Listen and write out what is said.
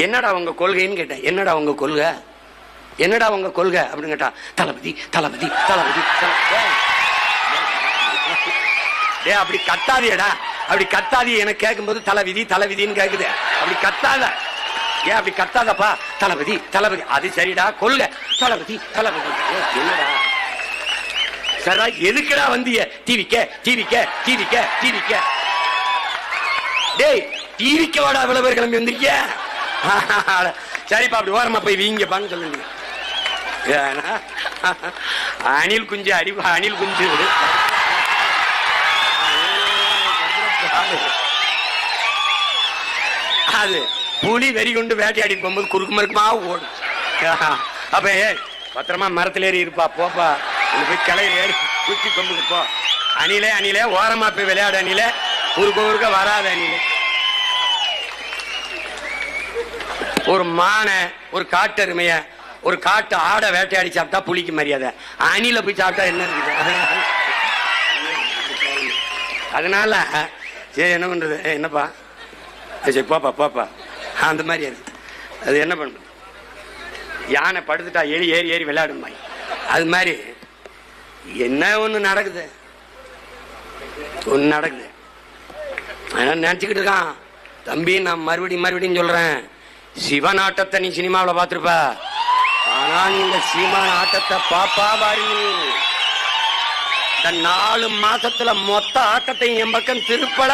என்னடா உங்க கொள்கைன்னு கேட்டேன். என்னடா உங்க கொள்கை, என்னடா உங்க கொள்கை அப்படின்னு கேட்டா, தளபதி தளபதி தளபதி. டே அப்படி கத்தாதியடா, அப்படி கத்தாதி. எனக்கு கேட்கும்போது தலைவிதி தலைவிதின்னு கேக்குது. அப்படி கத்தாத, ஏன் அப்படி கத்தாதப்பா? தளபதி தளபதி. அது சரிடா, கொள்கை தளபதி தளபதி. என்னடா சரா, எதுக்குடா வந்திய? டிவிக்க டிவிக்க டிவிக்க டிவிக்க. டேய் டிவிக்க வாடா, இவ்வளவு பேர் கிளம்பி வந்திருக்கிய. சரிப்பா, அப்படி ஓரமா போய் வீங்கப்பான்னு சொல்லுங்க. அணில் குஞ்சு அடிப்பா, அணில் குஞ்சு. அது புலி வெறி கொண்டு வேட்டையாடி போகும்போது குறுக்கு மறுக்குமா ஓடும். அப்ப பத்திரமா மரத்துல ஏறி இருப்பா, போப்பா போய் கிளை ஏறி குச்சி கொம்புக்கு போ. அணிலே அணிலே ஓரமா போய் விளையாடு. அணிலே குறுக்க குறுக்க வராத. அணிலே ஒரு மானை, ஒரு காட்டெருமைய, ஒரு காட்டு ஆடை வேட்டையாடி சாப்பிட்டா புலிக்கு மரியாதை. அணில போய் சாப்பிட்டா என்ன இருக்குது? அதனால சரி என்ன பண்றது, என்னப்பா சரி போப்பா போப்பா அந்த மாதிரி. அது என்ன பண்றது? யானை படுத்துட்டா எலி ஏறி ஏறி விளையாடும் மாதிரி. அது மாதிரி என்ன ஒண்ணு நடக்குது, ஒண்ணு நடக்குது. நினைச்சுக்கிட்டு இருக்கான் தம்பி. நான் மறுபடியும் சொல்றேன், சிவன் ஆட்டத்தை நீ சினிமாவில் பார்த்திருப்ப, ஆனா நீங்க சீமான் ஆட்டத்தை பாப்பா பாருங்க. இந்த 4 மாசத்துல மொத்த ஆட்டத்தை என் பக்கம் திருப்பல